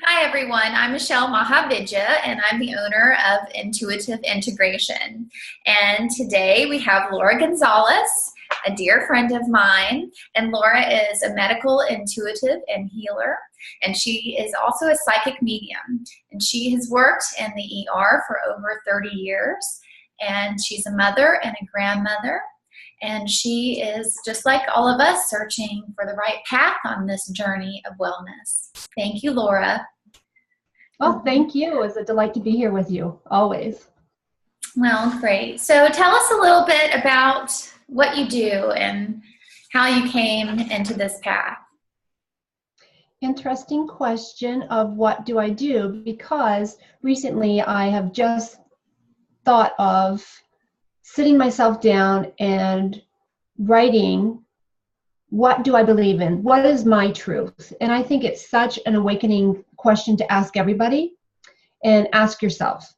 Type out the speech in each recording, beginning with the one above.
Hi everyone, I'm Michelle Maha Vidya and I'm the owner of Intuitive Integration. And today we have Laura Gonzalez, a dear friend of mine. And Laura is a medical intuitive and healer. And she is also a psychic medium. And she has worked in the ER for over 30 years. And she's a mother and a grandmother. And she is, just like all of us, searching for the right path on this journey of wellness. Thank you, Laura. Oh, thank you. It's a delight to be here with you, always. Well, great. So tell us a little bit about what you do and how you came into this path. Interesting question of what do I do, because recently I have just thought of sitting myself down and writing, what do I believe in? What is my truth? And I think it's such an awakening question to ask everybody and ask yourself.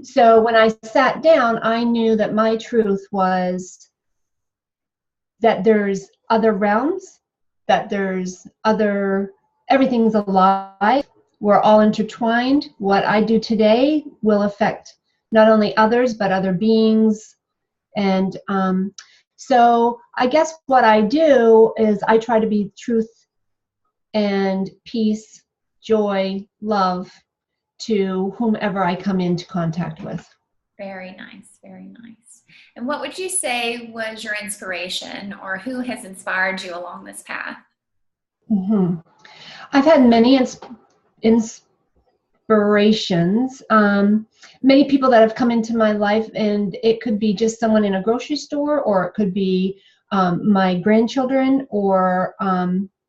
So when I sat down, I knew that my truth was that there's other realms, that there's everything's alive. We're all intertwined. What I do today will affect not only others, but other beings. And so I guess what I do is I try to be truth and peace, joy, love to whomever I come into contact with. Very nice, very nice. And what would you say was your inspiration, or who has inspired you along this path? I've had many inspirations, many people that have come into my life, and it could be just someone in a grocery store, or it could be my grandchildren or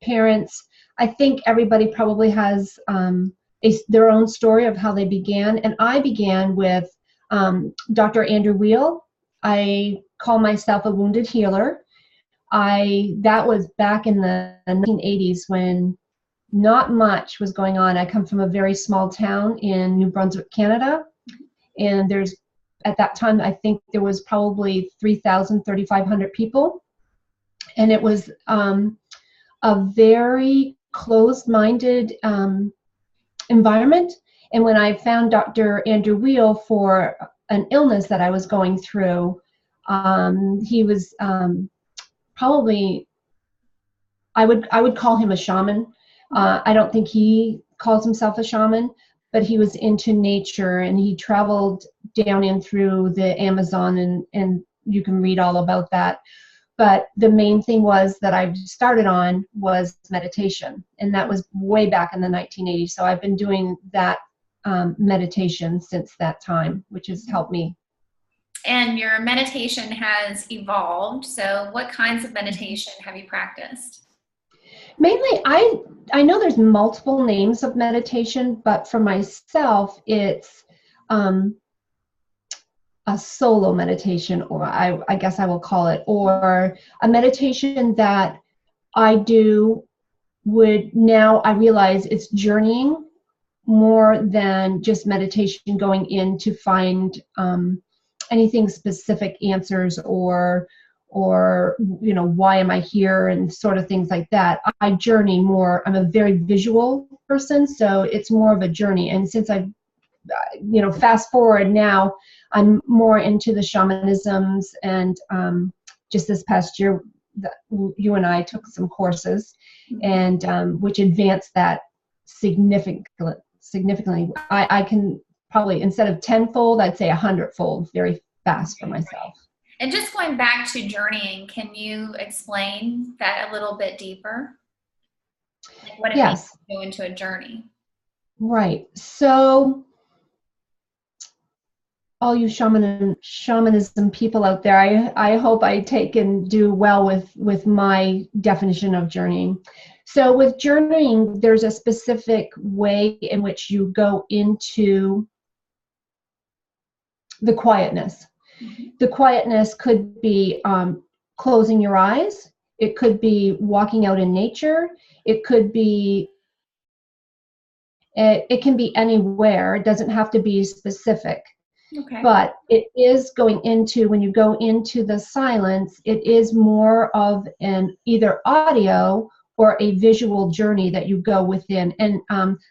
parents. I think everybody probably has their own story of how they began, and I began with Dr. Andrew Weil. I call myself a wounded healer. That was back in the 1980s when not much was going on. I come from a very small town in New Brunswick, Canada, and at that time I think there was probably 3,500 people, and it was a very closed-minded environment. And when I found Dr. Andrew Weil for an illness that I was going through, he was probably, I would call him a shaman. I don't think he calls himself a shaman, but he was into nature, and he traveled down in through the Amazon, and you can read all about that. But the main thing was that I started on was meditation, and that was way back in the 1980s. So I've been doing that meditation since that time, which has helped me. And your meditation has evolved. So what kinds of meditation have you practiced? Mainly, I know there's multiple names of meditation, but for myself, it's a solo meditation, or I guess I will call it, or a meditation that I do now I realize it's journeying more than just meditation going in to find anything specific answers or why am I here and sort of things like that. I journey more. I'm a very visual person, so it's more of a journey. And since I've fast forward now, I'm more into the shamanisms, and just this past year you and I took some courses, and which advanced that significantly. I can probably, instead of tenfold, I'd say 100-fold very fast for myself. And just going back to journeying, can you explain that a little bit deeper? Like what it means to go into a journey? Right. So all you shamanism people out there, I hope I take and do well with my definition of journeying. So with journeying, there's a specific way in which you go into the quietness. The quietness could be closing your eyes. It could be walking out in nature. It can be anywhere. It doesn't have to be specific. Okay. But it is going into, when you go into the silence, it is more of an either audio or a visual journey that you go within. And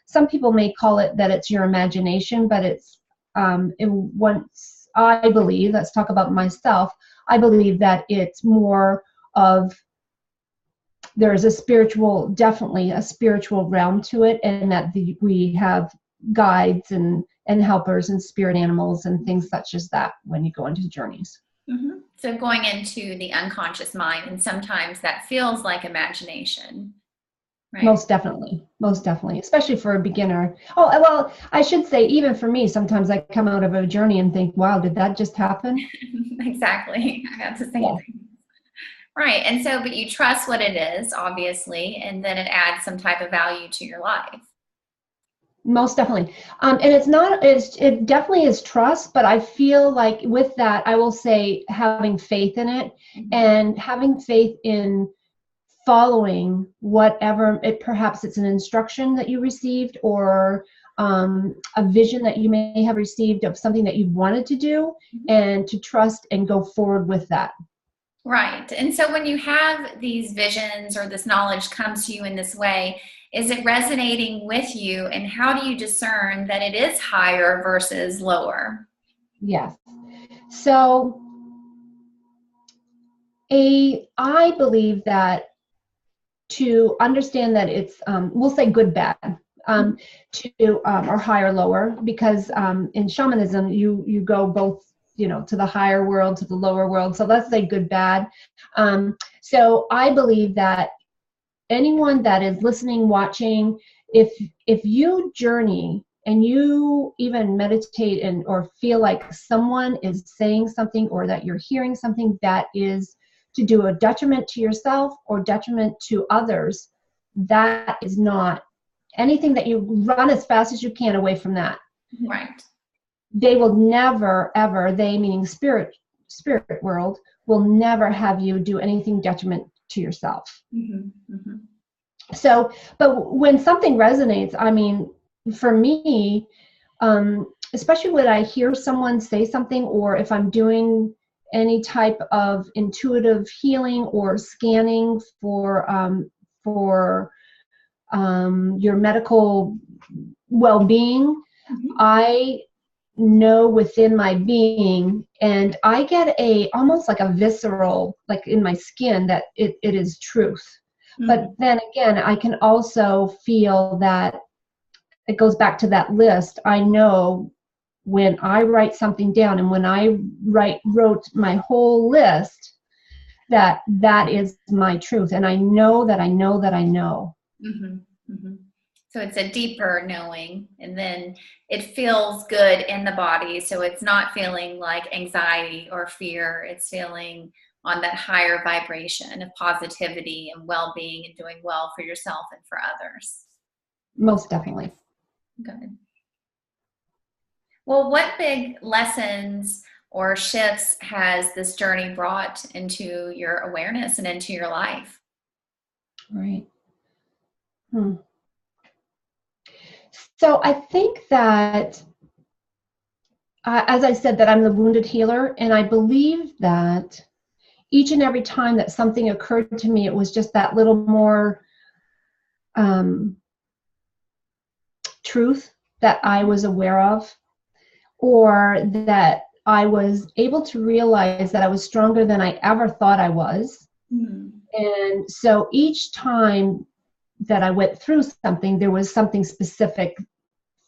some people may call it that it's your imagination, but it's once I believe, let's talk about myself, I believe that it's more of, there's definitely a spiritual realm to it, and that we have guides and helpers and spirit animals and things such as that when you go into journeys. Mm-hmm. So going into the unconscious mind, and sometimes that feels like imagination, right? Most definitely, especially for a beginner. Oh, well, I should say, even for me, sometimes I come out of a journey and think, wow, did that just happen? Exactly. I got the same thing. Right. And so, but you trust what it is, obviously, and then it adds some type of value to your life. Most definitely. And it definitely is trust, but I feel like with that, I will say having faith in it, and having faith in following whatever perhaps it's an instruction that you received, or a vision that you may have received of something that you wanted to do, and to trust and go forward with that. Right. And so when you have these visions or this knowledge comes to you in this way, is it resonating with you, and how do you discern that it is higher versus lower? Yes. So I believe that to understand that it's, we'll say good, bad, or higher, lower, because in shamanism, you go both, to the higher world, to the lower world. So let's say good, bad. So I believe that anyone that is listening, watching, if you journey and you even meditate or feel like someone is saying something, or that you're hearing something that is to do a detriment to yourself or detriment to others, that is not anything, that you run as fast as you can away from that. Right. They will never, ever, they meaning spirit world, will never have you do anything detriment to yourself. So, but when something resonates, I mean, for me, especially when I hear someone say something, or if I'm doing any type of intuitive healing or scanning for your medical well-being, I know within my being, and I get almost like a visceral, like in my skin, that it is truth. But then again, I can also feel that it goes back to that list. I know when I write something down, and when I wrote my whole list, that is my truth, and I know that I know that I know. So it's a deeper knowing, and then it feels good in the body. So it's not feeling like anxiety or fear. It's feeling on that higher vibration of positivity and well-being and doing well for yourself and for others. Most definitely. Good. Well, what big lessons or shifts has this journey brought into your awareness and into your life? Right. So I think that, as I said, that I'm the wounded healer, and I believe that each and every time that something occurred to me, it was just that little more truth that I was aware of, or that I was able to realize that I was stronger than I ever thought I was. And so each time that I went through something, there was something specific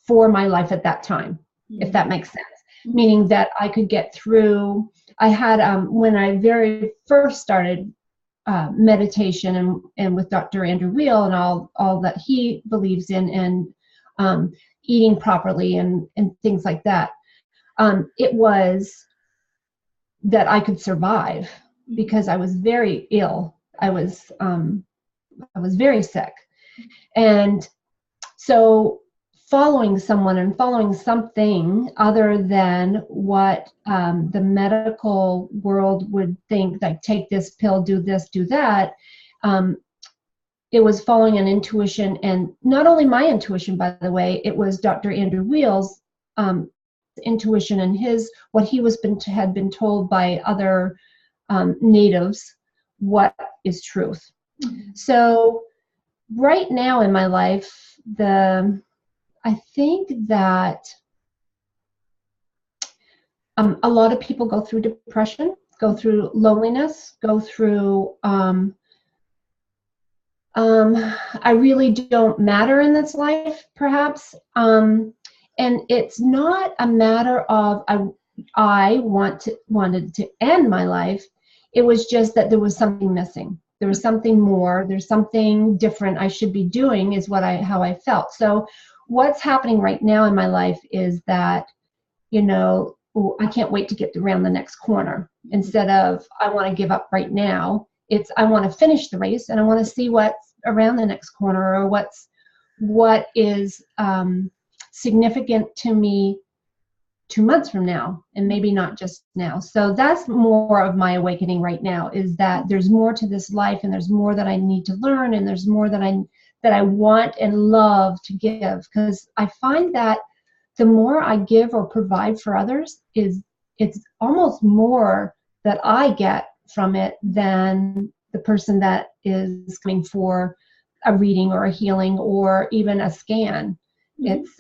for my life at that time, if that makes sense. Meaning that I could get through. I had, when I very first started meditation and with Dr. Andrew Weil and all that he believes in, and eating properly and things like that, it was that I could survive, because I was very ill. I was very sick. And so following someone and following something other than what the medical world would think, like take this pill, do this, do that, it was following an intuition. And not only my intuition, by the way, it was Dr. Andrew Weil's intuition, and what he had been told by other natives what is truth. So right now in my life, I think that a lot of people go through depression, go through loneliness, go through I really don't matter in this life, perhaps. And it's not a matter of I wanted to end my life. It was just that there was something missing. There was something more. There's something different I should be doing, is how I felt. So what's happening right now in my life is that, I can't wait to get around the next corner. Instead of I want to give up right now, it's I want to finish the race, and I want to see what's around the next corner, or what is significant to me 2 months from now, and maybe not just now. So that's more of my awakening right now, is that there's more to this life, and there's more that I need to learn, and there's more that I want and love to give, because I find that the more I give or provide for others, it's almost more that I get from it than the person that is coming for a reading or a healing or even a scan. Mm-hmm. It's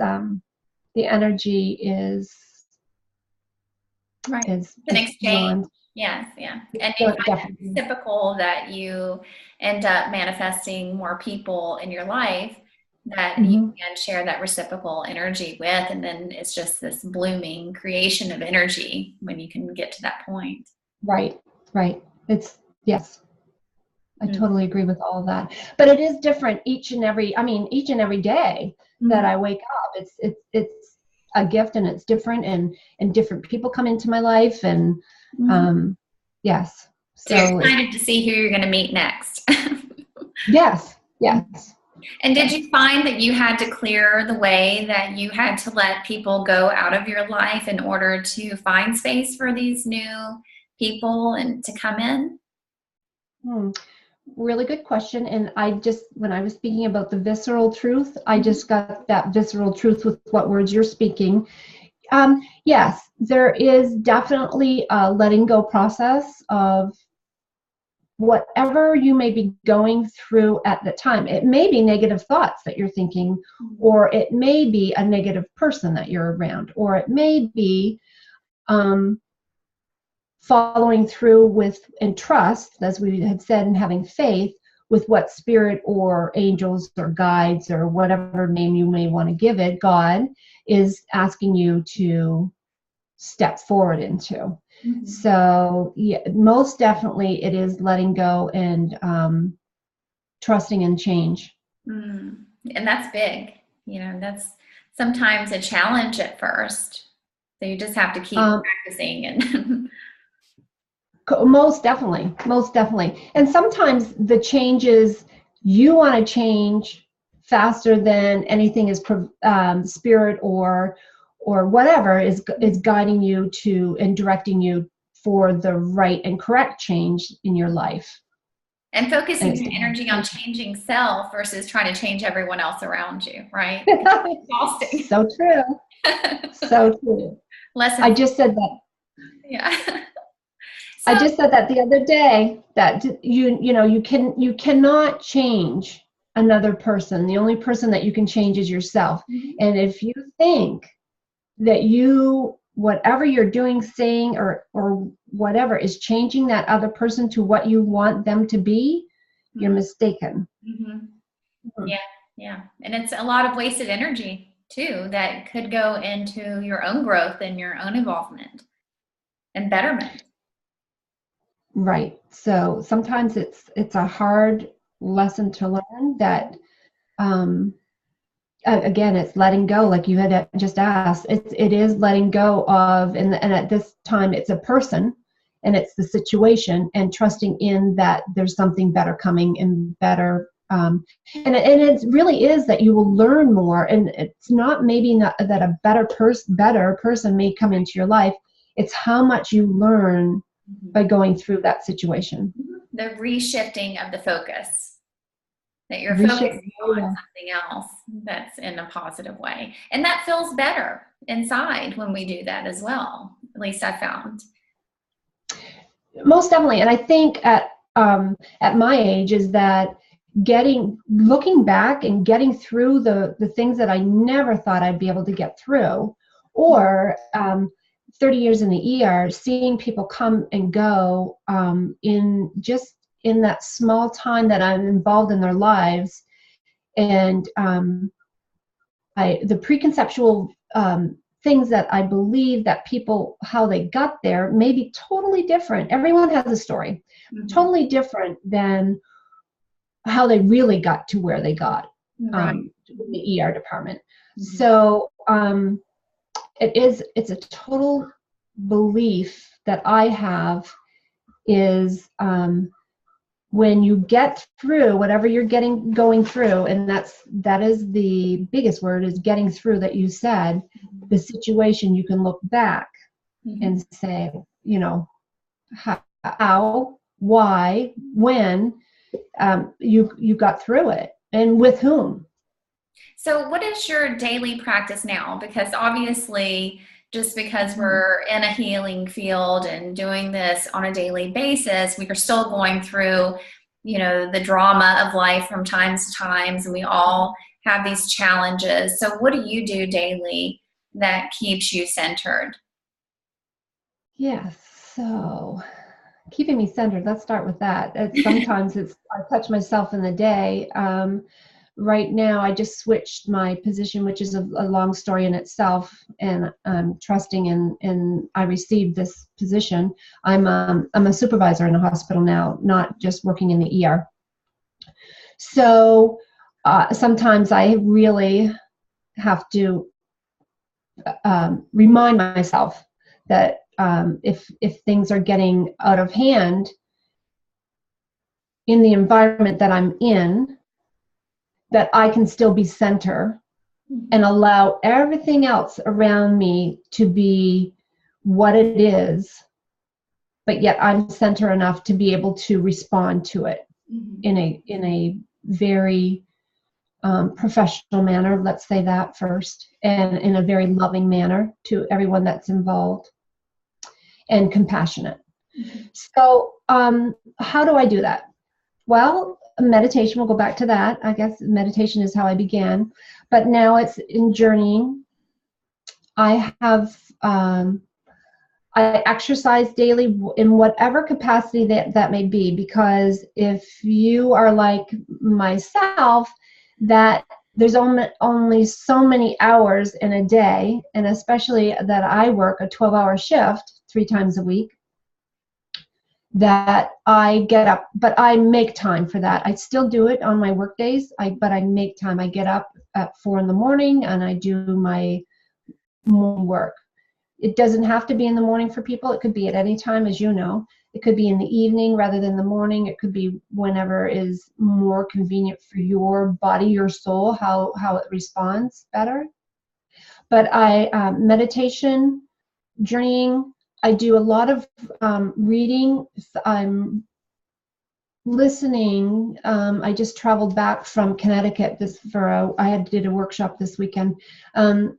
the energy is right. Is an exchange. Beyond. Yes, yeah. And you find it typical that you end up manifesting more people in your life that you can share that reciprocal energy with, and then it's just this blooming creation of energy when you can get to that point. Right. It's, yes. I totally agree with all of that. But it is different each and every day that I wake up. It's a gift, and it's different, and different people come into my life, and yes. So you're excited to see who you're going to meet next. Yes. And did you find that you had to clear the way, that you had to let people go out of your life in order to find space for these new people and to come in? Really good question. And when I was speaking about the visceral truth, I just got that visceral truth with what words you're speaking. Yes, there is definitely a letting go process of whatever you may be going through at the time. It may be negative thoughts that you're thinking, or it may be a negative person that you're around, or it may be following through with and trust, as we had said, and having faith with what spirit or angels or guides or whatever name you may want to give it, God, is asking you to step forward into. So yeah, most definitely it is letting go and trusting in change. And that's big. That's sometimes a challenge at first. So you just have to keep practicing. And most definitely. And sometimes the changes you want to change faster than anything is spirit or whatever is guiding you to and directing you for the right and correct change in your life. And focusing your energy on changing self versus trying to change everyone else around you, right? Exhausting. So true. So true. I just said that. Yeah. I just said that the other day, that you cannot change another person. The only person that you can change is yourself. And if you think that whatever you're doing, saying, or whatever is changing that other person to what you want them to be, you're mistaken. Yeah. And it's a lot of wasted energy too that could go into your own growth and your own involvement and betterment. Right. So sometimes it's a hard lesson to learn, that again, it's letting go, like you had just asked. It is letting go of, and at this time it's a person, and it's the situation, and trusting in that there's something better coming, and better. And it really is that you will learn more, and it's not that a better person may come into your life. It's how much you learn by going through that situation. The reshifting of the focus. That you're focusing on something else that's in a positive way. And that feels better inside when we do that as well. At least I found. Most definitely. And I think at my age is that looking back and getting through the things that I never thought I'd be able to get through, or 30 years in the ER, seeing people come and go in that small time that I'm involved in their lives. And the preconceptual things that I believe that people, how they got there, may be totally different. Everyone has a story, totally different than how they really got to where they got in the ER department. So it's a total belief that I have is when you get through whatever you're going through, and that is the biggest word, is getting through, that you said, the situation, you can look back and say, how, why, when you got through it, and with whom. So what is your daily practice now? Because obviously, just because we're in a healing field and doing this on a daily basis, we are still going through, the drama of life from times to times, and we all have these challenges. So what do you do daily that keeps you centered? Yes, so keeping me centered, let's start with that. Sometimes I catch myself in the day. Right now, I just switched my position, which is a long story in itself, and I'm trusting and I received this position. I'm a supervisor in a hospital now, not just working in the ER. So sometimes I really have to remind myself that if things are getting out of hand in the environment that I'm in, that I can still be center and allow everything else around me to be what it is, but yet I'm center enough to be able to respond to it in a very professional manner, let's say that first, and in a very loving manner to everyone that's involved, and compassionate. So how do I do that? Well, meditation, we'll go back to that. I guess meditation is how I began, but now it's in journeying. I exercise daily in whatever capacity that may be, because if you are like myself, that there's only so many hours in a day, and especially that I work a 12-hour shift 3 times a week, that I get up, but I make time for that. I still do it on my work days, but I make time. I get up at 4 in the morning and I do my morning work. It doesn't have to be in the morning for people. It could be at any time, as you know. It could be in the evening rather than the morning. It could be whenever is more convenient for your body, your soul, how it responds better. But meditation, journeying, I do a lot of reading. I'm listening. I just traveled back from Connecticut I did a workshop this weekend, or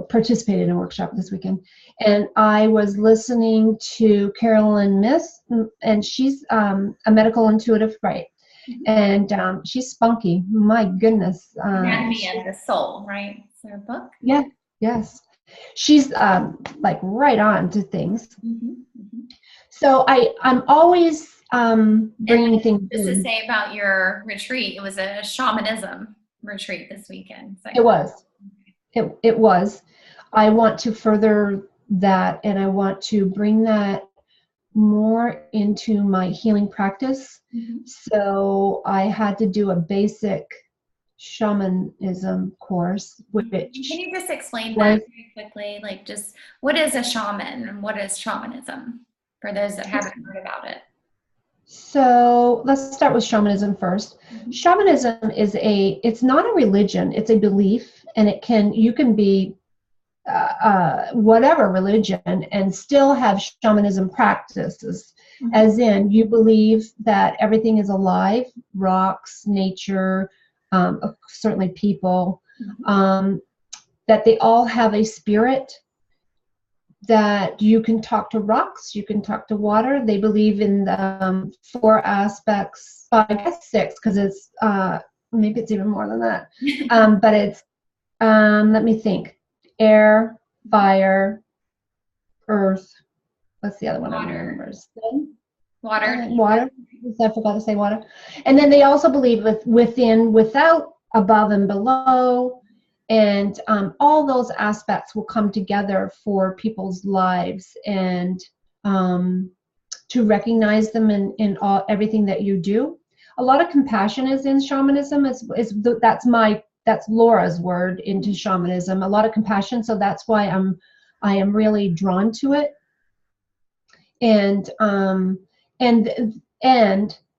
participated in a workshop this weekend, and I was listening to Carolyn Miss, and she's a medical intuitive, right? And she's spunky. My goodness. Anatomy of the Soul, right? Is there a book? Yeah. Yes. She's like right on to things. So I'm always bringing things just in. to say about your retreat, it was a shamanism retreat this weekend. So. It was. It was. I want to further that, and I want to bring that more into my healing practice. So I had to do a basic shamanism course, which can you just explain that very quickly? Like, just what is a shaman and what is shamanism for those that haven't heard about it? So let's start with shamanism first. Shamanism it's not a religion, it's a belief, and you can be whatever religion and still have shamanism practices, as in you believe that everything is alive, rocks, nature, certainly people, that they all have a spirit, that you can talk to rocks, you can talk to water. They believe in the 4 aspects, I guess 6, because it's maybe it's even more than that. But it's let me think: air, fire, earth. What's the other one? I remember. Water. Water. I forgot to say water. And then they also believe within, without, above, and below. And all those aspects will come together for people's lives, and to recognize them in everything that you do. A lot of compassion is in shamanism. That's Laura's word into shamanism. A lot of compassion, so that's why I am really drawn to it. And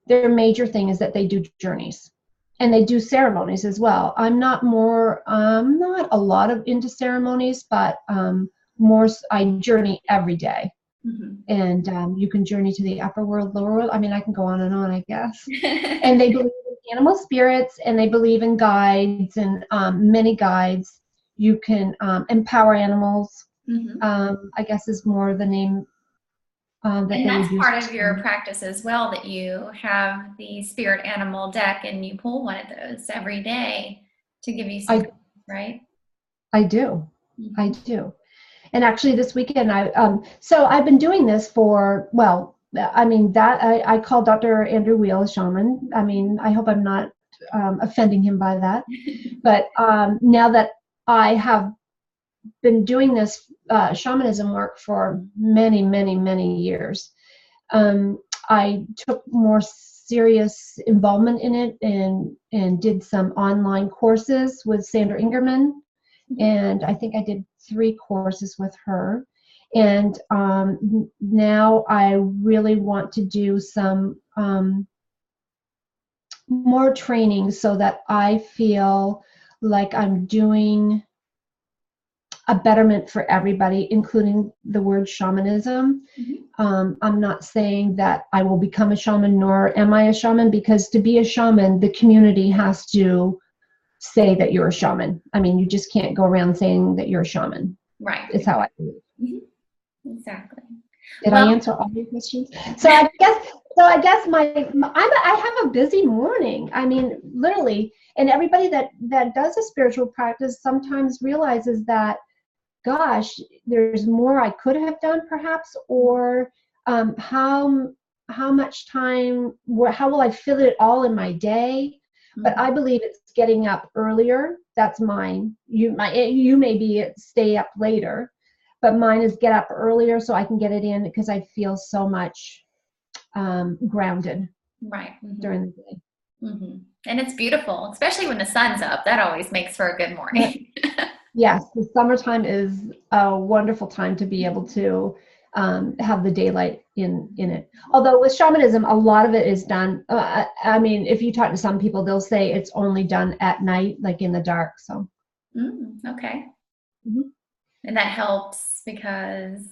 their major thing is that they do journeys. And they do ceremonies as well. I'm not a lot of into ceremonies, but more, I journey every day. Mm-hmm. And you can journey to the upper world, lower world. I mean, I can go on and on, I guess. And they believe in animal spirits, and they believe in guides, and many guides. You can empower animals, I guess is more the name. And that's part of your practice as well, that you have the spirit animal deck and you pull one of those every day to give you some guidance, right? I do. Mm-hmm. I do. And actually this weekend, so I've been doing this for, well, I mean, I call Dr. Andrew Weil a shaman. I mean, I hope I'm not offending him by that. But now that I have been doing this shamanism work for many, many, many years, I took more serious involvement in it, and did some online courses with Sandra Ingerman, and I think I did 3 courses with her. And now I really want to do some more training, so that I feel like I'm doing a betterment for everybody, including the word shamanism. Mm-hmm. I'm not saying that I will become a shaman, nor am I a shaman, because to be a shaman, the community has to say that you're a shaman. I mean, you just can't go around saying that you're a shaman. Right. Is how I believe. Mm-hmm. Exactly. Did I answer all your questions? So I guess I have a busy morning. I mean, literally, and everybody that does a spiritual practice sometimes realizes that, gosh, there's more I could have done perhaps, or how much time, how will I fit it all in my day? Mm-hmm. But I believe it's getting up earlier. That's mine. You may be stay up later, but mine is get up earlier so I can get it in, because I feel so much grounded during the day. Mm-hmm. And it's beautiful, especially when the sun's up. That always makes for a good morning. Yes, the summertime is a wonderful time to be able to have the daylight in it. Although with shamanism, a lot of it is done. I mean, if you talk to some people, they'll say it's only done at night, like in the dark. So. Okay. Mm-hmm. And that helps because?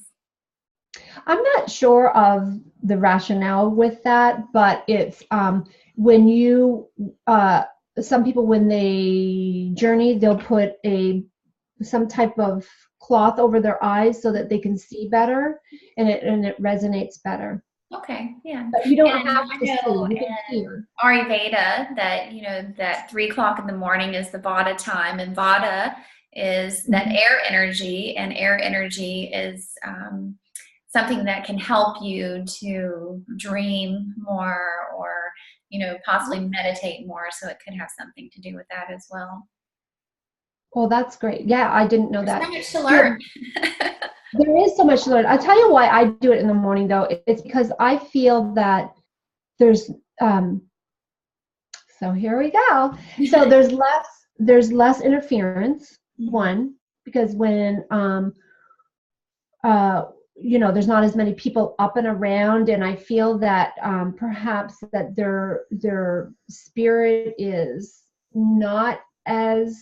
I'm not sure of the rationale with that, but it's when you, some people, when they journey, they'll put some type of cloth over their eyes so that they can see better, and it resonates better. Okay, yeah. But you don't have to see. You can hear. Ayurveda, that 3 o'clock in the morning is the Vata time, and Vata is that air energy, and air energy is something that can help you to dream more, or possibly meditate more. So it could have something to do with that as well. Well, that's great. Yeah, I didn't know that. There's so much to learn. There is so much to learn. I'll tell you why I do it in the morning, though. It's because I feel that there's so here we go. So there's less interference. One, because when there's not as many people up and around, and I feel that perhaps that their spirit is not as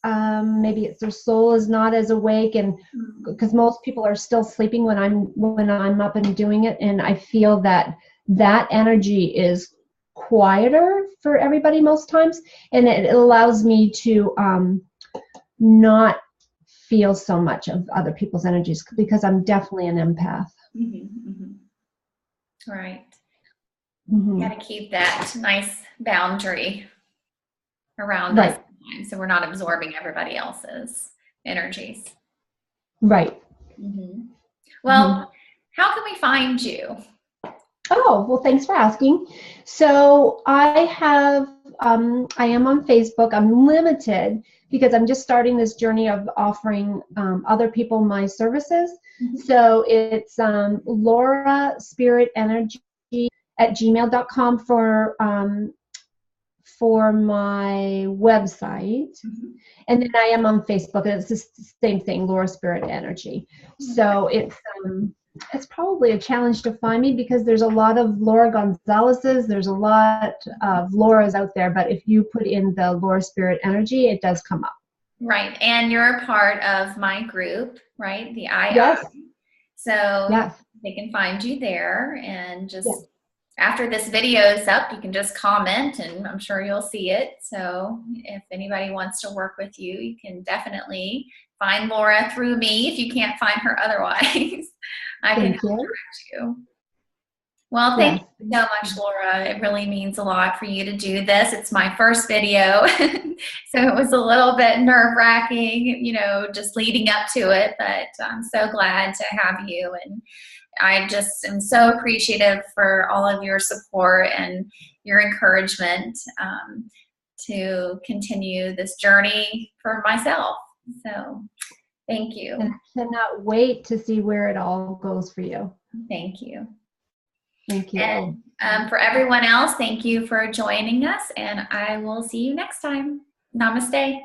maybe it's their soul is not as awake, and because most people are still sleeping when I'm up and doing it, and I feel that energy is quieter for everybody most times, and it allows me to not feel so much of other people's energies because I'm definitely an empath. Mm-hmm, mm-hmm. Right. Mm-hmm. Got to keep that nice boundary around us, Right. so we're not absorbing everybody else's energies. Right. Mm-hmm. Mm-hmm. Well, how can we find you? Oh, well, thanks for asking. So I am on Facebook. I'm limited because I'm just starting this journey of offering other people my services. Mm-hmm. So it's Laura Spirit Energy at gmail.com for my website. Mm-hmm. And then I am on Facebook, and it's the same thing, Laura Spirit Energy. So it's probably a challenge to find me because there's a lot of Laura Gonzalez's, there's a lot of Laura's out there, but if you put in the Laura Spirit Energy, it does come up. Right, and you're a part of my group, right? The II. Yes. So Yes. they can find you there, and just after this video is up, you can just comment, and I'm sure you'll see it. So if anybody wants to work with you, you can definitely find Laura through me if you can't find her otherwise. I can help direct you. Well, thank you so much, Laura. It really means a lot for you to do this. It's my first video, so it was a little bit nerve-wracking, you know, just leading up to it, but I'm so glad to have you, and I just am so appreciative for all of your support and your encouragement to continue this journey for myself. So thank you. And I cannot wait to see where it all goes for you. Thank you. Thank you. And for everyone else, thank you for joining us, and I will see you next time. Namaste.